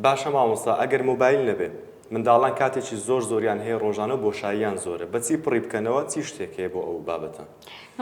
باشە مامۆستا ئەگەر مۆبایل نەبێ منداڵان کاتێکی زۆریان هەیە ڕۆژانە بۆشاییان زۆرە بەچی پڕی بکەنەوە چی شتێک هەیە بۆ ئەو بابەتە؟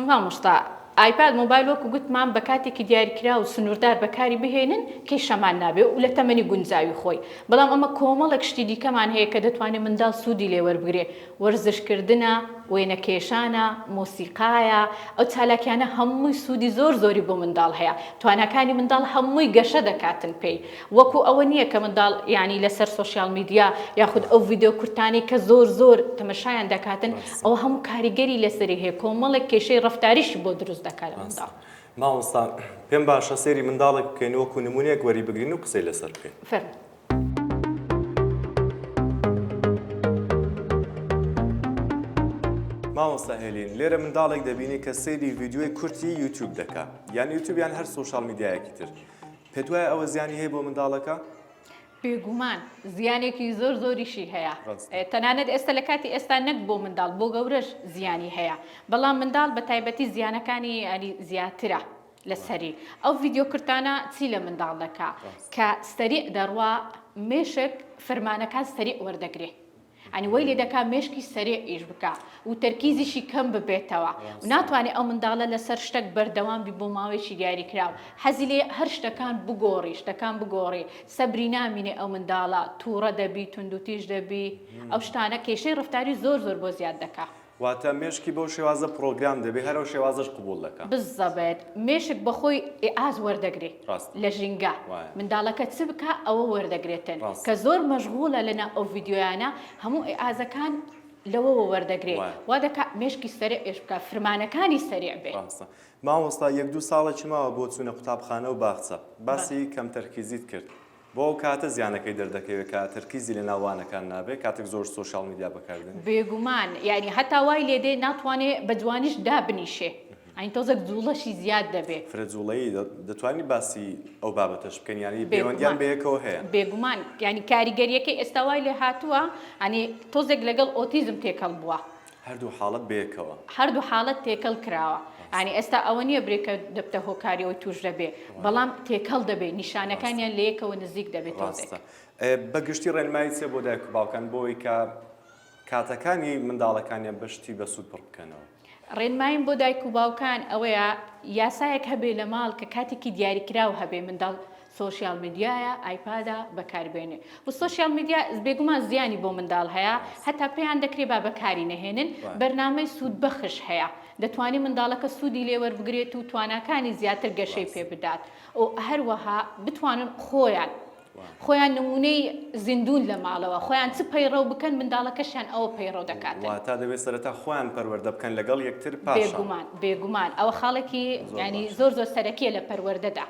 مامۆستا ئایپاد مۆبایل وەکو گوتمان بە کاتێکی دیاریکرا و سنووردار بەکاری بهێنن کەی شەمان نابێ و لە تەمەنی گونجاوی خۆی بەڵام ئەمە کۆمەڵێک شتی دیکەمان هەیە کە دەتوانێت منداڵ سوودی لێ وەربگرێ وەرزشکردنە وێنەکێشانە مۆسیقایە ئەو چالاکیانە هەمووی سوودی زۆری بۆ منداڵ هەیە توانەکانی منداڵ هەمووی گەشە دەکاتن پێی وەکو ئەوە نییە کە منداڵ یعنی لەسەر سوۆشیال میدیا یاخود ئەو ڤیدیۆ کورتانی کە زۆر تەمەشایان دەکاتن ئەو هەموو کاریگەری لەسەری هەیە کۆمەڵێک کێشەی ڕەفتاریشی بۆ دروست دەکات لە منداڵ. مامۆستا پێم باشە سێری منداڵێک بکەین وەکو نمونەیەک وەری بگرین و قسەی لەسەر بکەین. مامۆستا هێلین لێرە منداڵێک دەبینی کە سەیری ڤیدیۆی کورتی یوتیوب دەکات یان یوتیوبیان هەر سوۆشیال میدیایەکی تر پێت وایە ئەوە زیانی هەیە بۆ منداڵەکە؟ بێگومان زیانێکی زۆریشی هەیە تەنانەت ئێستا لە کاتی ئێستا نەک بۆ منداڵ بۆ گەورەش زیانی هەیە بەڵام منداڵ بە تایبەتی زیانەکانی ئەنی زیاترە لەسەری ئەو ڤیدیۆ کورتانە چی لە منداڵ دەکا کە سەریع دەڕوا مێشک فەرمانەکان سەریع وەردەگرێ ئەنی وەی لێ دەکا مێشکی سەریع ئیش بکە و تەرکیزیشی کەم ببێتەوە و ناتوانێت ئەو منداڵە لەسەر شتێک بەردەوام بی بۆ ماوەیەکی دیاریکراوە حەزی لێ هەر شتەکان بگۆڕی سەبری نامینێ ئەو منداڵە تووڕە دەبی توندوتیش دەبی ئەو شتانە کێشەی ڕەفتاری زۆر بۆ زیاد دەکا. واتە مێشکی بەو شێوازە پرۆگرام دەبێ هەرو شێوازش قبول دەکات. بزەبێت مێشک بەخۆی ئاز وەردەگرێ لە ژینگە منداڵەکە چ بکە ئەوە وەردەگرێتن کە زۆر مەشغوڵە لەنا ئەو ڤیدیۆیانە هەموو ئازەکان لەوەوە وەردەگرێت وا دەکات مێشکی سەریع ئێش بکە فرمانەکانی سەریع بێ. مامۆستا 1-2 ساڵێکی ماوە بۆ چوونە قوتابخانە و باخچە باسی کەم تەرکیزیت کرد بۆ ئەو کاتە زیانەکەی دەردەکەوێت کە تەرکیزی لە ناوانەکان نابێت کاتێک زۆر سوۆشیال میدیا بەکاردێن بێگومان یعنی هەتا وای لێدێ ناتوانێت بە جوانیش دابنیشێ ئەین تۆزێک جوڵەشی زیاد دەبێت فرەجوڵەیی دەتوانی باسی ئەو بابەتەش بکەن ینی پەیوەندیان بەیەکەوە هەیە بێگومان ینی کاریگەریەکەی ئێستا وای لێ هاتووە ئەنی تۆزێک لەگەڵ ئۆتیزم تێکەڵ بووە هەردوو حاڵەت بەیەکەوە هەردوو حاڵەت تێکەڵ کراوە ئەنی ئێستا ئەوە نییە برێکە دەبتە هۆکاریەوەی توش دەبێ بەڵام تێکەڵ دەبێ نیشانەکانیان لە یەکەوە نزیک دەبێت تۆزێک بەگشتی ڕێنمایی چێ بۆ دایک و باوکان بۆی کە کاتەکانی منداڵەکانیان بەشتی بە سوود پڕ بکەنەوە. ڕێنمایم بۆ دایک و باوکان ئەوەیە یاسایەک هەبێ لە ماڵ کە کاتێکی دیاریکراو هەبێ منداڵ سوۆشیال میدیایە ئایپادە بەکاربێنێ و سوۆشیال میدیا بێگومان زیانی بۆ منداڵ هەیە هەتا پێیان دەکرێت با بەکاری نەهێنن بەرنامەی سوود بەخش هەیە دەتوانێت منداڵەکە سوودی لێ وەربگرێت و تواناکانی زیاتر گەشەی پێ بدات و هەروەها بتوانن خۆیان نمونەی زیندون لە ماڵەوە خۆیان چ پەیڕە بکەن منداڵەکەشیان ئەوە پەیڕە دەکاتن تا دەبێت سەرەتا خۆیان پەروەردە بکەن لەگەڵ یەکتر بێگومان ئەوە خاڵێکی ینی زۆر سەرەکیە لە پەروەردەدا.